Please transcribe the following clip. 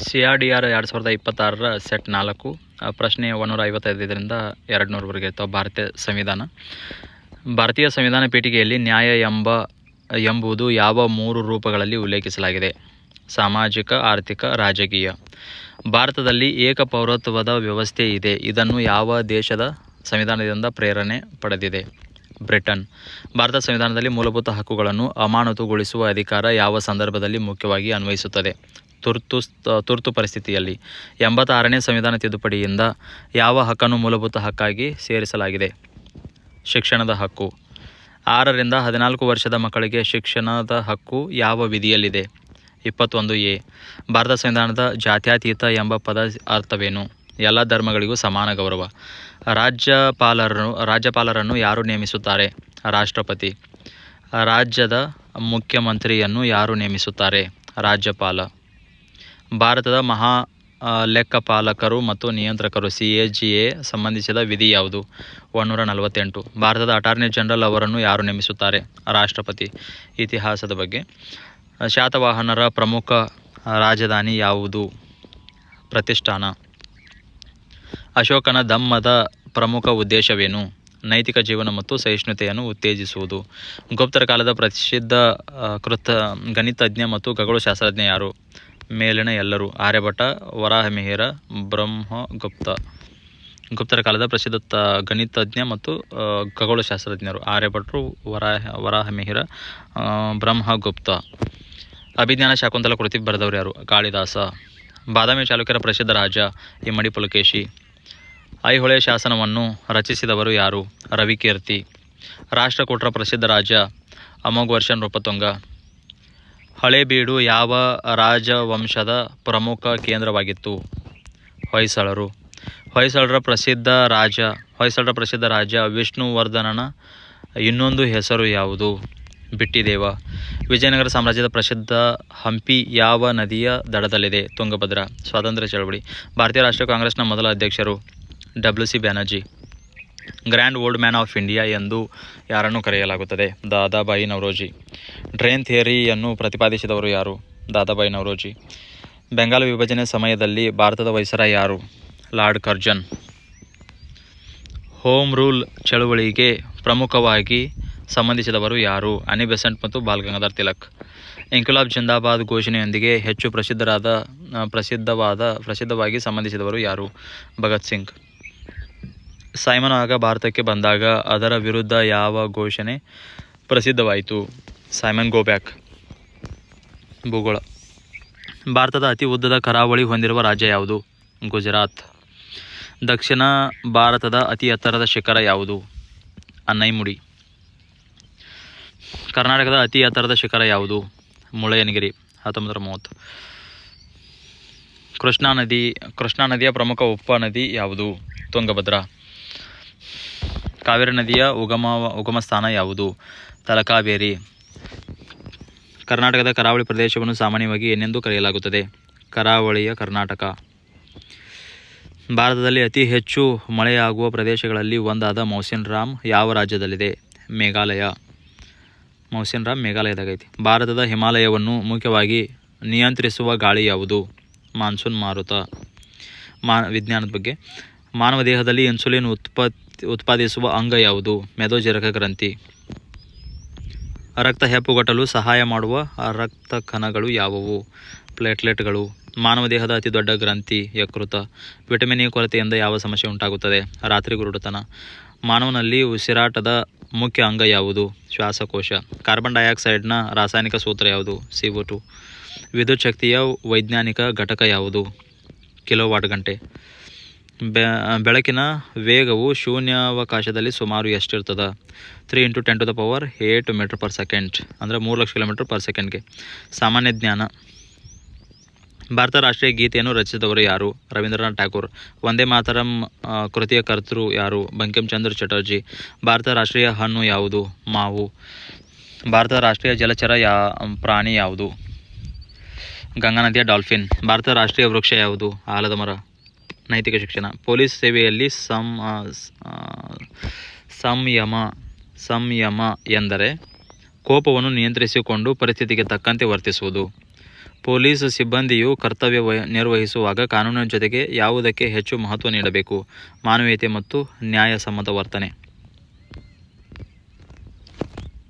CRDR 2026 set 4 ಪ್ರಶ್ನೆ 155ರಿಂದ 200ವರೆಗೆ ಅಥವಾ ಭಾರತೀಯ ಸಂವಿಧಾನ ಪೀಠಿಕೆಯಲ್ಲಿ ನ್ಯಾಯ ಎಂಬುದು ಯಾವ 3 ರೂಪಗಳಲ್ಲಿ ಉಲ್ಲೇಖಿಸಲಾಗಿದೆ? ಸಾಮಾಜಿಕ, ಆರ್ಥಿಕ, ರಾಜಕೀಯ. ಭಾರತದಲ್ಲಿ ಏಕಪೌರತ್ವದ ವ್ಯವಸ್ಥೆ ಇದೆ. ಇದನ್ನು ಯಾವ ದೇಶದ ಸಂವಿಧಾನದಿಂದ ಪ್ರೇರಣೆ ಪಡೆದಿದೆ? ಬ್ರಿಟನ್. ಭಾರತ ಸಂವಿಧಾನದಲ್ಲಿ ಮೂಲಭೂತ ಹಕ್ಕುಗಳನ್ನು ಅಮಾನತುಗೊಳಿಸುವ ಅಧಿಕಾರ ಯಾವ ಸಂದರ್ಭದಲ್ಲಿ ಮುಖ್ಯವಾಗಿ ಅನ್ವಯಿಸುತ್ತದೆ? ತುರ್ತು ಪರಿಸ್ಥಿತಿಯಲ್ಲಿ. 86ನೇ ಸಂವಿಧಾನ ತಿದ್ದುಪಡಿಯಿಂದ ಯಾವ ಹಕ್ಕನ್ನು ಮೂಲಭೂತ ಹಕ್ಕಾಗಿ ಸೇರಿಸಲಾಗಿದೆ? ಶಿಕ್ಷಣದ ಹಕ್ಕು. 6ರಿಂದ 14 ವರ್ಷದ ಮಕ್ಕಳಿಗೆ ಶಿಕ್ಷಣದ ಹಕ್ಕು ಯಾವ ವಿಧಿಯಲ್ಲಿದೆ? 21A. ಭಾರತ ಸಂವಿಧಾನದ ಜಾತ್ಯತೀತ ಎಂಬ ಪದ ಅರ್ಥವೇನು? ಎಲ್ಲ ಧರ್ಮಗಳಿಗೂ ಸಮಾನ ಗೌರವ. ರಾಜ್ಯಪಾಲರನ್ನು ಯಾರು ನೇಮಿಸುತ್ತಾರೆ? ರಾಷ್ಟ್ರಪತಿ. ರಾಜ್ಯದ ಮುಖ್ಯಮಂತ್ರಿಯನ್ನು ಯಾರು ನೇಮಿಸುತ್ತಾರೆ? ರಾಜ್ಯಪಾಲ. ಭಾರತದ ಮಹಾ ಲೆಕ್ಕಪಾಲಕರು ಮತ್ತು ನಿಯಂತ್ರಕರು CAGA ಸಂಬಂಧಿಸಿದ ವಿಧಿ ಯಾವುದು? 148. ಭಾರತದ ಅಟಾರ್ನಿ ಜನರಲ್ ಅವರನ್ನು ಯಾರು ನೇಮಿಸುತ್ತಾರೆ? ರಾಷ್ಟ್ರಪತಿ. ಇತಿಹಾಸದ ಬಗ್ಗೆ. ಶಾತವಾಹನರ ಪ್ರಮುಖ ರಾಜಧಾನಿ ಯಾವುದು? ಪ್ರತಿಷ್ಠಾನ. ಅಶೋಕನ ಧಮ್ಮದ ಪ್ರಮುಖ ಉದ್ದೇಶವೇನು? ನೈತಿಕ ಜೀವನ ಮತ್ತು ಸಹಿಷ್ಣುತೆಯನ್ನು ಉತ್ತೇಜಿಸುವುದು. ಗುಪ್ತರ ಕಾಲದ ಪ್ರಸಿದ್ಧ ಗಣಿತಜ್ಞ ಮತ್ತು ಖಗೋಳಶಾಸ್ತ್ರಜ್ಞ ಯಾರು? ಮೇಲಿನ ಎಲ್ಲರೂ. ಆರ್ಯಭಟ, ವರಾಹಮಿಹಿರ, ಬ್ರಹ್ಮಗುಪ್ತ. ಗುಪ್ತರ ಕಾಲದ ಪ್ರಸಿದ್ಧ ಗಣಿತಜ್ಞ ಮತ್ತು ಖಗೋಳಶಾಸ್ತ್ರಜ್ಞರು ಆರ್ಯಭಟರು, ವರಾಹಮಿಹಿರ, ಬ್ರಹ್ಮಗುಪ್ತ. ಅಭಿಜ್ಞಾನ ಶಾಕುಂತಲ ಕೃತಿ ಬರೆದವರು ಯಾರು? ಕಾಳಿದಾಸ. ಬಾದಾಮಿ ಚಾಲುಕ್ಯರ ಪ್ರಸಿದ್ಧ ರಾಜ ಇಮ್ಮಡಿ ಪುಲಕೇಶಿ. ಐಹೊಳೆ ಶಾಸನವನ್ನು ರಚಿಸಿದವರು ಯಾರು? ರವಿಕೀರ್ತಿ. ರಾಷ್ಟ್ರಕೂಟರ ಪ್ರಸಿದ್ಧ ರಾಜ ಅಮೋಘವರ್ಷ ನೃಪತುಂಗ. ಹಳೇಬೀಡು ಯಾವ ರಾಜವಂಶದ ಪ್ರಮುಖ ಕೇಂದ್ರವಾಗಿತ್ತು? ಹೊಯ್ಸಳರು. ಹೊಯ್ಸಳರ ಪ್ರಸಿದ್ಧ ರಾಜ ವಿಷ್ಣುವರ್ಧನನ ಇನ್ನೊಂದು ಹೆಸರು ಯಾವುದು? ಬಿಟ್ಟಿದೇವ. ವಿಜಯನಗರ ಸಾಮ್ರಾಜ್ಯದ ಪ್ರಸಿದ್ಧ ಹಂಪಿ ಯಾವ ನದಿಯ ದಡದಲ್ಲಿದೆ? ತುಂಗಭದ್ರಾ. ಸ್ವಾತಂತ್ರ್ಯ ಚಳವಳಿ. ಭಾರತೀಯ ರಾಷ್ಟ್ರೀಯ ಕಾಂಗ್ರೆಸ್ನ ಮೊದಲ ಅಧ್ಯಕ್ಷರು? WC Banerjee. Grand old man of India ಎಂದು ಯಾರನ್ನು ಕರೆಯಲಾಗುತ್ತದೆ? ದಾದಾಬಾಯಿ ನವರೋಜಿ. ಡ್ರೇನ್ ಥಿಯರಿಯನ್ನು ಪ್ರತಿಪಾದಿಸಿದವರು ಯಾರು? ದಾದಾಬಾಯಿ ನವರೋಜಿ. ಬೆಂಗಾಲ್ ವಿಭಜನೆ ಸಮಯದಲ್ಲಿ ಭಾರತದ ವೈಸರಾಯ್ ಯಾರು? Lord Curzon. ಹೋಮ್ ರೂಲ್ ಚಳುವಳಿಗೆ ಪ್ರಮುಖವಾಗಿ ಸಂಬಂಧಿಸಿದವರು ಯಾರು? ಅನಿ ಬೆಸೆಂಟ್ ಮತ್ತು ಬಾಲ್ ಗಂಗಾಧರ್ ತಿಲಕ್. ಇಂಕ್ವಿಲಾಬ್ ಜಿಂದಾಬಾದ್ ಘೋಷಣೆಯೊಂದಿಗೆ ಹೆಚ್ಚು ಪ್ರಸಿದ್ಧವಾಗಿ ಸಂಬಂಧಿಸಿದವರು ಯಾರು? ಭಗತ್ ಸಿಂಗ್. ಸೈಮನ್ ಆಗ ಭಾರತಕ್ಕೆ ಬಂದಾಗ ಅದರ ವಿರುದ್ಧ ಯಾವ ಘೋಷಣೆ ಪ್ರಸಿದ್ಧವಾಯಿತು? Simon go back. ಭೂಗೋಳ. ಭಾರತದ ಅತಿ ಉದ್ದದ ಕರಾವಳಿ ಹೊಂದಿರುವ ರಾಜ್ಯ ಯಾವುದು? ಗುಜರಾತ್. ದಕ್ಷಿಣ ಭಾರತದ ಅತಿ ಎತ್ತರದ ಶಿಖರ ಯಾವುದು? ಅನ್ನೈಮುಡಿ. ಕರ್ನಾಟಕದ ಅತಿ ಎತ್ತರದ ಶಿಖರ ಯಾವುದು? ಮುಳ್ಳಯ್ಯನಗಿರಿ. 1930. ಕೃಷ್ಣಾ ನದಿಯ ಪ್ರಮುಖ ಉಪನದಿ ಯಾವುದು? ತುಂಗಭದ್ರಾ. ಕಾವೇರಿ ನದಿಯ ಉಗಮ ಸ್ಥಾನ ಯಾವುದು? ತಲಕಾವೇರಿ. ಕರ್ನಾಟಕದ ಕರಾವಳಿ ಪ್ರದೇಶವನ್ನು ಸಾಮಾನ್ಯವಾಗಿ ಏನೆಂದು ಕರೆಯಲಾಗುತ್ತದೆ? ಕರಾವಳಿಯ ಕರ್ನಾಟಕ. ಭಾರತದಲ್ಲಿ ಅತಿ ಹೆಚ್ಚು ಮಳೆಯಾಗುವ ಪ್ರದೇಶಗಳಲ್ಲಿ ಒಂದಾದ ಮೌಸಿನ್ ರಾಮ್ ಯಾವ ರಾಜ್ಯದಲ್ಲಿದೆ? ಮೇಘಾಲಯ. ಮೌಸಿನ್ ರಾಮ್ ಮೇಘಾಲಯದಾಗೈತಿ. ಭಾರತದ ಹಿಮಾಲಯವನ್ನು ಮುಖ್ಯವಾಗಿ ನಿಯಂತ್ರಿಸುವ ಗಾಳಿ ಯಾವುದು? ಮಾನ್ಸೂನ್ ಮಾರುತ. ವಿಜ್ಞಾನದ ಬಗ್ಗೆ. ಮಾನವ ದೇಹದಲ್ಲಿ ಇನ್ಸುಲಿನ್ ಉತ್ಪಾದಿಸುವ ಅಂಗ ಯಾವುದು? ಮೆದೋಜೀರಕ ಗ್ರಂಥಿ. ರಕ್ತ ಹೆಪ್ಪುಗಟ್ಟಲು ಸಹಾಯ ಮಾಡುವ ರಕ್ತ ಕಣಗಳು ಯಾವುವು? ಪ್ಲೇಟ್ಲೆಟ್ಗಳು. ಮಾನವ ದೇಹದ ಅತಿ ದೊಡ್ಡ ಗ್ರಂಥಿ ಯಕೃತ. ವಿಟಮಿನ್ ಎ ಕೊರತೆಯಿಂದ ಯಾವ ಸಮಸ್ಯೆ ಉಂಟಾಗುತ್ತದೆ? ರಾತ್ರಿ ಗುರುಡುತನ. ಮಾನವನಲ್ಲಿ ಉಸಿರಾಟದ ಮುಖ್ಯ ಅಂಗ ಯಾವುದು? ಶ್ವಾಸಕೋಶ. ಕಾರ್ಬನ್ ಡೈಆಕ್ಸೈಡ್ನ ರಾಸಾಯನಿಕ ಸೂತ್ರ ಯಾವುದು? CO2. ವಿದ್ಯುತ್ ಶಕ್ತಿಯ ವೈಜ್ಞಾನಿಕ ಘಟಕ ಯಾವುದು? ಕಿಲೋವಾಟ್ ಗಂಟೆ. ಬೆಳಕಿನ ವೇಗವು ಶೂನ್ಯಾವಕಾಶದಲ್ಲಿ ಸುಮಾರು ಎಷ್ಟಿರ್ತದೆ? 3 × 10⁸ m/s ಅಂದರೆ 3 ಲಕ್ಷ km/s. ಸಾಮಾನ್ಯ ಜ್ಞಾನ. ಭಾರತ ರಾಷ್ಟ್ರೀಯ ಗೀತೆಯನ್ನು ರಚಿಸಿದವರು ಯಾರು? ರವೀಂದ್ರನಾಥ್ ಟ್ಯಾಗೋರ್. ವಂದೇ ಮಾತರಂ ಕೃತಿಯ ಕರ್ತೃ ಯಾರು? ಬಂಕಿಂ ಚಂದ್ರ ಚಟರ್ಜಿ. ಭಾರತದ ರಾಷ್ಟ್ರೀಯ ಹಣ್ಣು ಯಾವುದು? ಮಾವು. ಭಾರತದ ರಾಷ್ಟ್ರೀಯ ಜಲಚರ ಪ್ರಾಣಿ ಯಾವುದು? ಗಂಗಾ ನದಿಯ ಡಾಲ್ಫಿನ್. ಭಾರತದ ರಾಷ್ಟ್ರೀಯ ವೃಕ್ಷ ಯಾವುದು? ಆಲದ ಮರ. ನೈತಿಕ ಶಿಕ್ಷಣ. ಪೊಲೀಸ್ ಸೇವೆಯಲ್ಲಿ ಸಂಯಮ ಎಂದರೆ ಕೋಪವನ್ನು ನಿಯಂತ್ರಿಸಿಕೊಂಡು ಪರಿಸ್ಥಿತಿಗೆ ತಕ್ಕಂತೆ ವರ್ತಿಸುವುದು. ಪೊಲೀಸ್ ಸಿಬ್ಬಂದಿಯು ಕರ್ತವ್ಯ ನಿರ್ವಹಿಸುವಾಗ ಕಾನೂನಿನ ಜೊತೆಗೆ ಯಾವುದಕ್ಕೆ ಹೆಚ್ಚು ಮಹತ್ವ ನೀಡಬೇಕು? ಮಾನವೀಯತೆ ಮತ್ತು ನ್ಯಾಯಸಮ್ಮತ ವರ್ತನೆ.